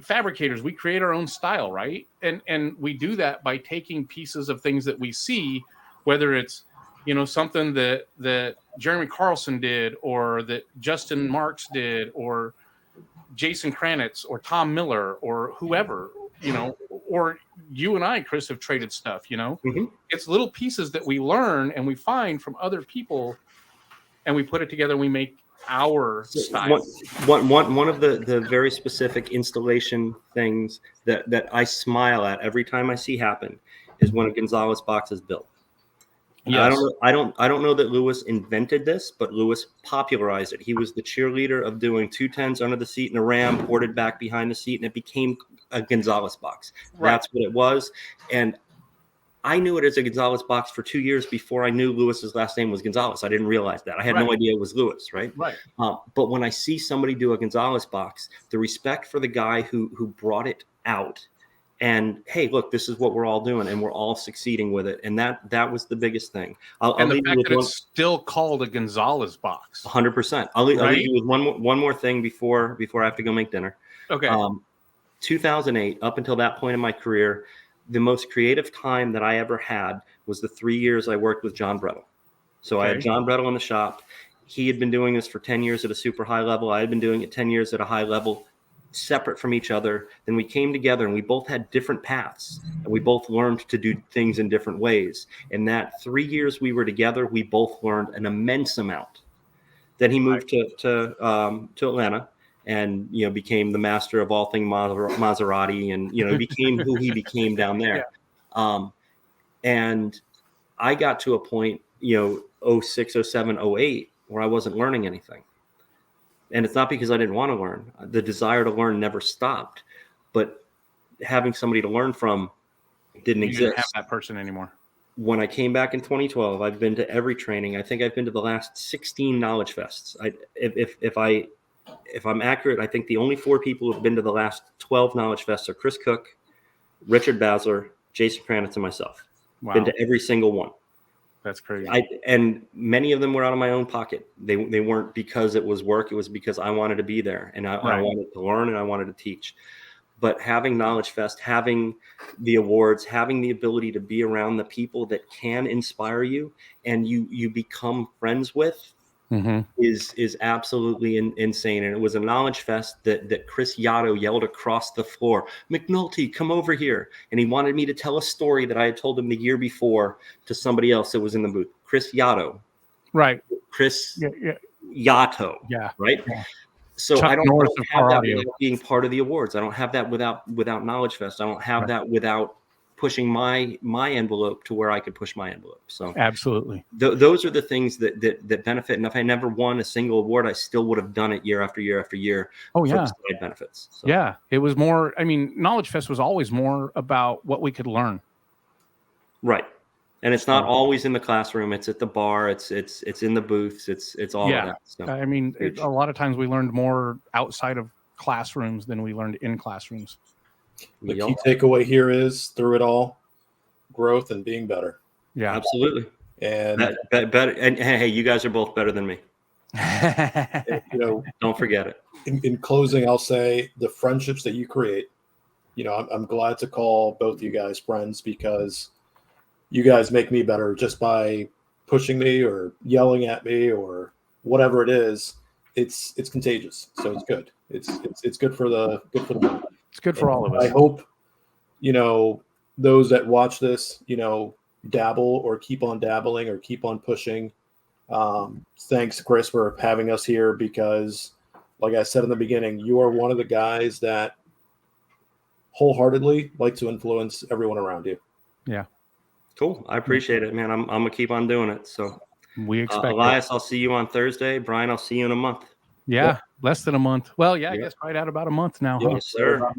fabricators. We create our own style, right? And we do that by taking pieces of things that we see, whether it's, something that Jeremy Carlson did, or that Justin Marks did, or Jason Kranitz, or Tom Miller, or whoever, or you and I, Chris, have traded stuff, Mm-hmm. It's little pieces that we learn and we find from other people, and we put it together and we make our style. One of the very specific installation things that I smile at every time I see happen is when a Gonzalez box is built. Yes. I don't know that Lewis invented this, but Lewis popularized it. He was the cheerleader of doing 210s under the seat and a ram ported back behind the seat, and it became a Gonzalez box. Right. That's what it was. And I knew it as a Gonzalez box for 2 years before I knew Lewis's last name was Gonzalez. I didn't realize that. I had no idea it was Lewis, right? Right. But when I see somebody do a Gonzalez box, the respect for the guy who brought it out, and hey, look, this is what we're all doing, and we're all succeeding with it, and that was the biggest thing. And the fact that it's still called a Gonzalez box. 100%. I'll leave you with one more thing before I have to go make dinner. Okay. 2008, up until that point in my career, the most creative time that I ever had was the 3 years I worked with John Brettel. So I had John Brettel in the shop. He had been doing this for 10 years at a super high level. I had been doing it 10 years at a high level, separate from each other. Then we came together, and we both had different paths, and we both learned to do things in different ways. In that 3 years we were together, we both learned an immense amount. Then he moved to Atlanta, and, became the master of all things Maserati, and, became who he became down there. Yeah. And I got to a point, 06, 07, 08, where I wasn't learning anything. And it's not because I didn't want to learn. The desire to learn never stopped, but having somebody to learn from didn't exist. Didn't have that person anymore. When I came back in 2012, I've been to every training. I think I've been to the last 16 Knowledge Fests. If I'm accurate, I think the only 4 people who have been to the last 12 Knowledge Fests are Chris Cook, Richard Basler, Jason Kranitz, and myself. Wow. Been to every single one. That's crazy. And many of them were out of my own pocket. They weren't because it was work. It was because I wanted to be there, and I wanted to learn, and I wanted to teach. But having Knowledge Fest, having the awards, having the ability to be around the people that can inspire you and you become friends with is absolutely insane. And it was a Knowledge Fest that Chris Yatto yelled across the floor, "McNulty, come over here." And he wanted me to tell a story that I had told him the year before to somebody else that was in the booth. Chris Yatto. Right. Chris Yatto. Yeah. Right. Yeah. So Chuck I don't Norris have that without being part of the awards. I don't have that without Knowledge Fest. I don't have that without pushing my envelope to where I could push my envelope. So absolutely, those are the things that benefit. And if I never won a single award, I still would have done it year after year after year. Oh yeah, for the side benefits. So. Yeah, it was more. I mean, Knowledge Fest was always more about what we could learn. Right. And it's not always in the classroom. It's at the bar. It's in the booths. It's all of that. So, I mean, a lot of times we learned more outside of classrooms than we learned in classrooms. The key takeaway here is, through it all, growth and being better. Yeah, absolutely. And better. And hey, you guys are both better than me. Don't forget it. In closing, I'll say the friendships that you create. I'm glad to call both you guys friends, because you guys make me better just by pushing me or yelling at me or whatever it is. It's contagious, so it's good. It's good for the world. It's good for all of us. I hope those that watch this dabble or keep on dabbling or keep on pushing. Thanks, Chris, for having us here, because, like I said in the beginning, you are one of the guys that wholeheartedly like to influence everyone around you. Yeah. Cool. I appreciate it, man. I'm gonna keep on doing it. So we expect Elias, I'll see you on Thursday. Bryan, I'll see you in a month. Yeah, less than a month. Well, I guess right at about a month now. Yes, sir.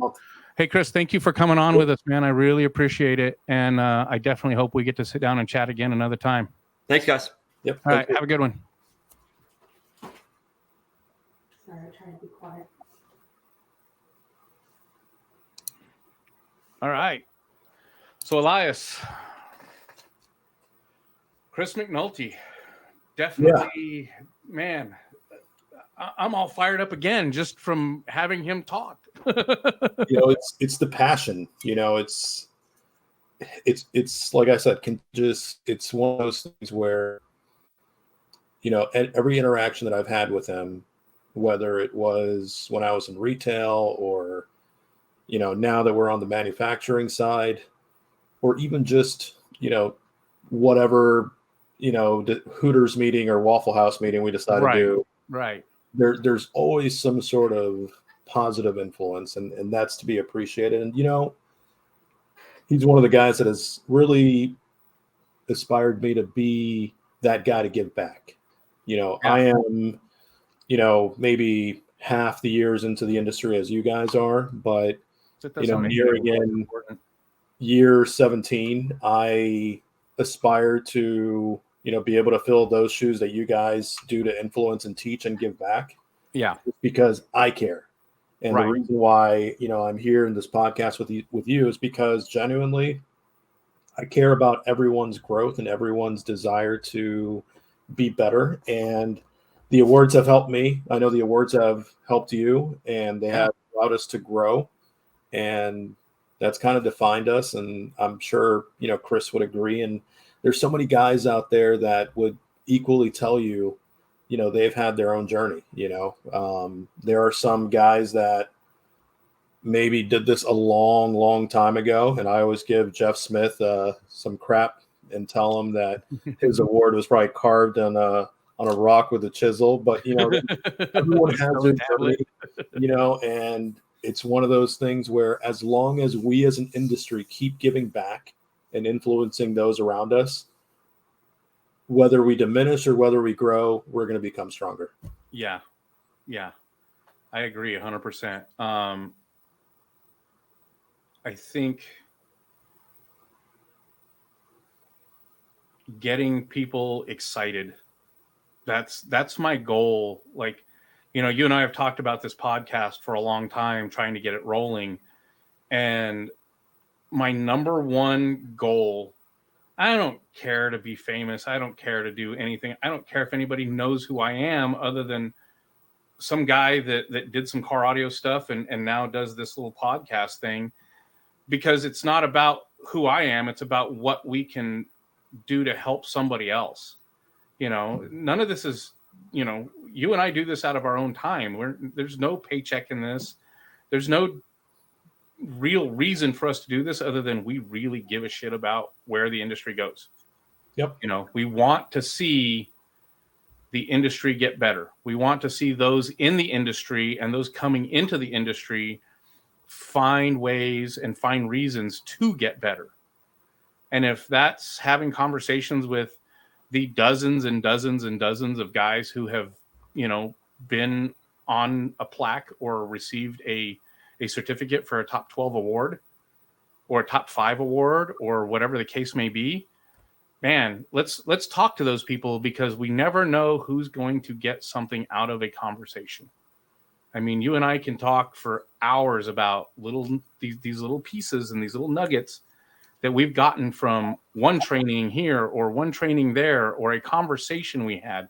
Hey, Chris, thank you for coming on with us, man. I really appreciate it. And I definitely hope we get to sit down and chat again another time. Thanks, guys. Yep. All right. Have a good one. Sorry, I'm trying to be quiet. All right. So, Elias, Chris McNulty, definitely, man, I'm all fired up again just from having him talk. It's the passion. It's like I said, it's one of those things where, every interaction that I've had with him, whether it was when I was in retail or, now that we're on the manufacturing side, or even just, whatever, the Hooters meeting or Waffle House meeting we decided to do. Right. There's always some sort of positive influence, and that's to be appreciated. And, he's one of the guys that has really inspired me to be that guy to give back. I am, maybe half the years into the industry as you guys are, but, nearing in year 17, I aspire to, be able to fill those shoes that you guys do to influence and teach and give back. Yeah. Because I care. And the reason why, I'm here in this podcast with you is because genuinely I care about everyone's growth and everyone's desire to be better. And the awards have helped me. I know the awards have helped you, and they have allowed us to grow. And that's kind of defined us. And I'm sure, Chris would agree. And there's so many guys out there that would equally tell you, they've had their own journey. There are some guys that maybe did this a long, long time ago. And I always give Jeff Smith some crap and tell him that his award was probably carved on on a rock with a chisel, but everyone has Spell their a tablet. journey, and it's one of those things where as long as we as an industry keep giving back and influencing those around us, whether we diminish or whether we grow, we're going to become stronger. Yeah. I agree 100%. I think getting people excited, that's my goal. Like, you and I have talked about this podcast for a long time, trying to get it rolling. And my number one goal, I don't care to be famous. I don't care to do anything. I don't care if anybody knows who I am other than some guy that did some car audio stuff and now does this little podcast thing, because it's not about who I am. It's about what we can do to help somebody else. None of this is, you and I do this out of our own time. There's no paycheck in this. There's no real reason for us to do this other than we really give a shit about where the industry goes. Yep. We want to see the industry get better. We want to see those in the industry and those coming into the industry find ways and find reasons to get better. And if that's having conversations with the dozens and dozens and dozens of guys who have, been on a plaque or received a certificate for a top 12 award or a top 5 award or whatever the case may be, man, let's talk to those people, because we never know who's going to get something out of a conversation. I mean, you and I can talk for hours about these little pieces and these little nuggets that we've gotten from one training here or one training there or a conversation we had.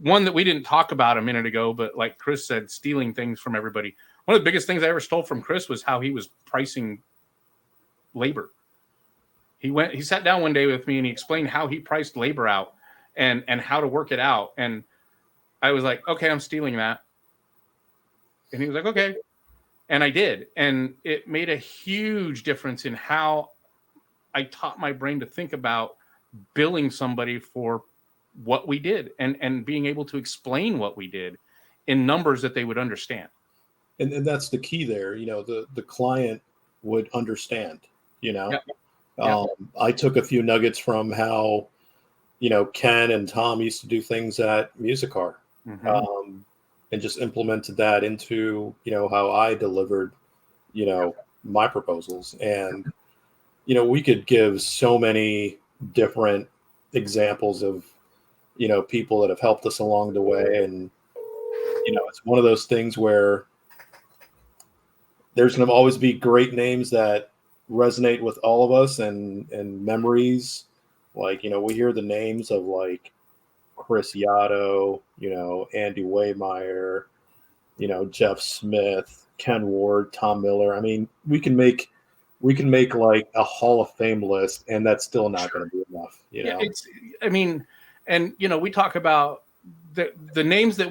One that we didn't talk about a minute ago, but like Chris said, stealing things from everybody. One of the biggest things I ever stole from Chris was how he was pricing labor. He sat down one day with me and he explained how he priced labor out and how to work it out. And I was like, okay, I'm stealing that. And he was like, okay. And I did. And it made a huge difference in how I taught my brain to think about billing somebody for what we did and being able to explain what we did in numbers that they would understand. And that's the key there. The client would understand, Yep. I took a few nuggets from how, Ken and Tom used to do things at Musicar, and just implemented that into, how I delivered, my proposals. And, we could give so many different examples of, people that have helped us along the way. And, it's one of those things where there's going to always be great names that resonate with all of us and memories. Like, we hear the names of like Chris Yotto, Andy Waymeyer, Jeff Smith, Ken Ward, Tom Miller. I mean, we can make like a Hall of Fame list, and that's still not going to be enough. We talk about the names that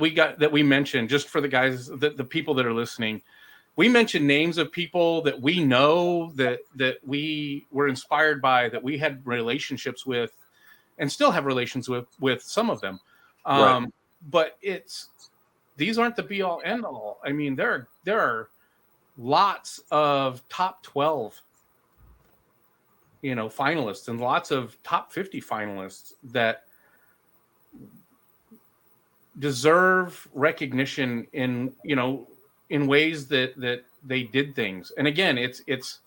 we mentioned, just for the guys, the people that are listening. We mentioned names of people that we know that we were inspired by, that we had relationships with, and still have relations with some of them. Right. But these aren't the be all end all. I mean, there are lots of top 12, finalists, and lots of top 50 finalists that deserve recognition in ways that they did things. And again, it's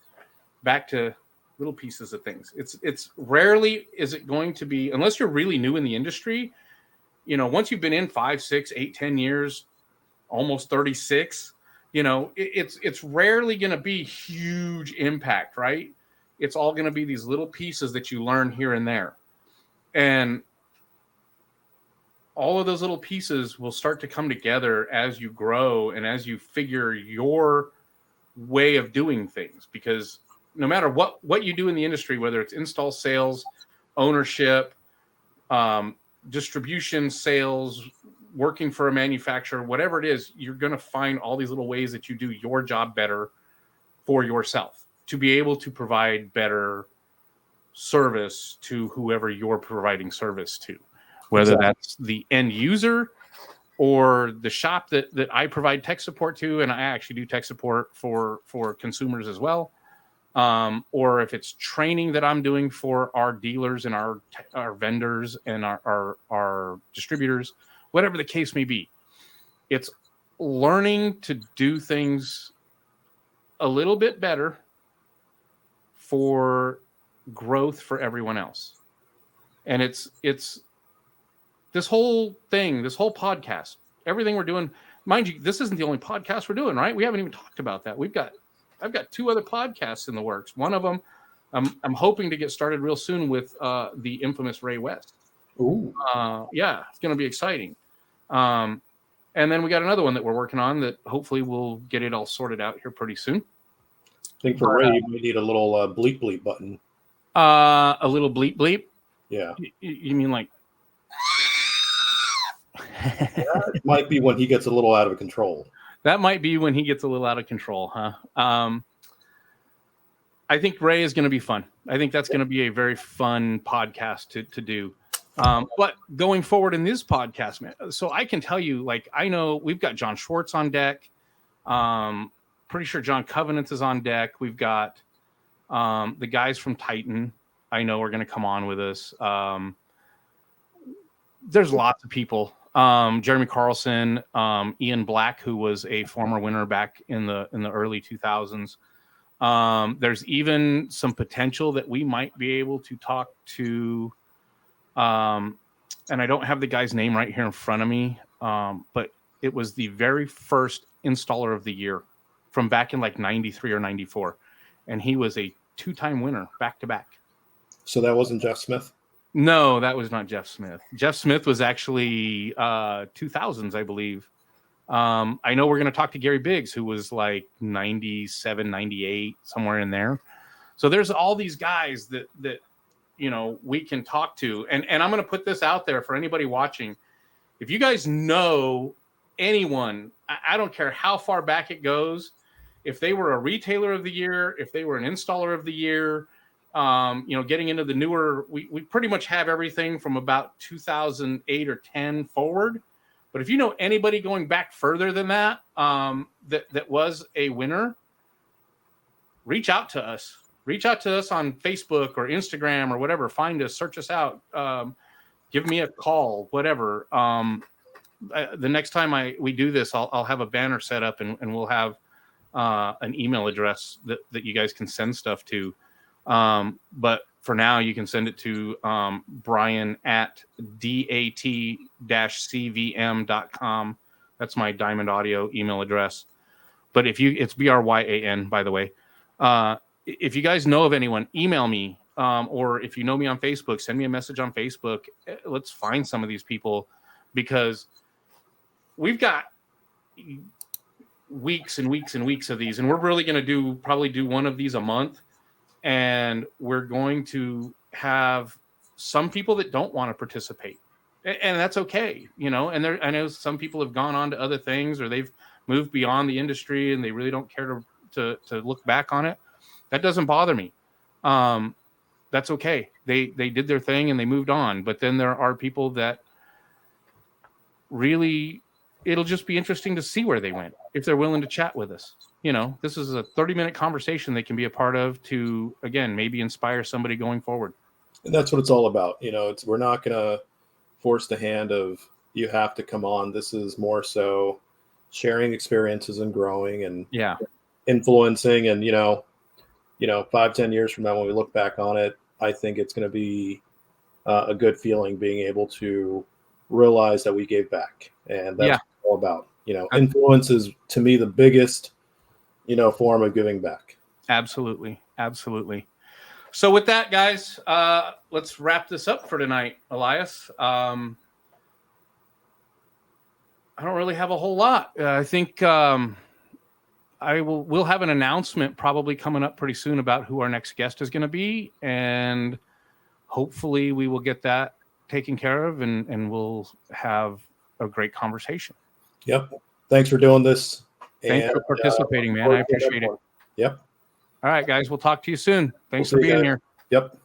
back to little pieces of things. It's rarely is it going to be, unless you're really new in the industry, once you've been in 5, 6, 8, 10 years, almost 36, it's rarely going to be huge impact, right? It's all going to be these little pieces that you learn here and there. And all of those little pieces will start to come together as you grow and as you figure your way of doing things. Because no matter what you do in the industry, whether it's install, sales, ownership, distribution, sales, working for a manufacturer, whatever it is, you're going to find all these little ways that you do your job better for yourself to be able to provide better service to whoever you're providing service to. whether Exactly. that's the end user or the shop that I provide tech support to, and I actually do tech support for consumers as well. Or if it's training that I'm doing for our dealers and our vendors and our distributors, whatever the case may be, it's learning to do things a little bit better for growth for everyone else. And it's this whole thing, this whole podcast, everything we're doing, mind you, this isn't the only podcast we're doing, right? We haven't even talked about that. I've got 2 other podcasts in the works. One of them, I'm hoping to get started real soon with the infamous Ray West. Ooh. Yeah, it's going to be exciting. And then we got another one that we're working on that hopefully we'll get it all sorted out here pretty soon. I think for Ray, you might need a little bleep bleep button. A little bleep bleep. Yeah. You mean like? It might be when he gets a little out of control. That might be when he gets a little out of control, huh? I think Ray is going to be fun. I think that's going to be a very fun podcast to do. But going forward in this podcast, man, so I can tell you, like, I know we've got John Schwartz on deck. Pretty sure John Covenants is on deck. We've got the guys from Titan. I know are going to come on with us. There's lots of people. Jeremy Carlson, Ian Black, who was a former winner back in the early 2000s. There's even some potential that we might be able to talk to, and I don't have the guy's name right here in front of me, but it was the very first installer of the year from back in like 93 or 94. And he was a 2-time winner back to back. So that wasn't Jeff Smith? No, that was not Jeff Smith. Jeff Smith was actually 2000s, I believe. I know we're going to talk to Gary Biggs, who was like 97, 98, somewhere in there. So there's all these guys that you know we can talk to. And I'm going to put this out there for anybody watching. If you guys know anyone, I don't care how far back it goes, if they were a retailer of the year, if they were an installer of the year, you know, getting into the newer, we pretty much have everything from about 2008 or 10 forward. But if you know anybody going back further than that, that was a winner, reach out to us. Reach out to us on Facebook or Instagram or whatever. Find us, search us out. Give me a call, whatever. The next time we do this, I'll have a banner set up and we'll have an email address that you guys can send stuff to. But for now, you can send it to Bryan at dat-cvm.com. That's my Diamond Audio email address. But it's Bryan, by the way. If you guys know of anyone, email me. Or if you know me on Facebook, send me a message on Facebook. Let's find some of these people, because we've got weeks and weeks and weeks of these, and we're really going to probably do one of these a month. And we're going to have some people that don't want to participate, and that's okay, you know. And I know some people have gone on to other things, or they've moved beyond the industry, and they really don't care to look back on it. That doesn't bother me. That's okay. They did their thing and they moved on. But then there are people that really, it'll just be interesting to see where they went if they're willing to chat with us. You know, this is a 30-minute conversation they can be a part of to, again, maybe inspire somebody going forward. And that's what it's all about. You know, we're not going to force the hand of you have to come on. This is more so sharing experiences and growing and influencing. And, you know, 5-10 years from now, when we look back on it, I think it's going to be a good feeling being able to realize that we gave back. And that's what it's all about. You know, influence is, to me, the biggest, form of giving back. Absolutely. Absolutely. So with that, guys, let's wrap this up for tonight, Elias. I don't really have a whole lot. I think we'll have an announcement probably coming up pretty soon about who our next guest is going to be. And hopefully we will get that taken care of and we'll have a great conversation. Yep. Thanks for doing this. Thanks for participating, man. I appreciate it. Yep. All right, guys. We'll talk to you soon. Thanks for being here. Yep.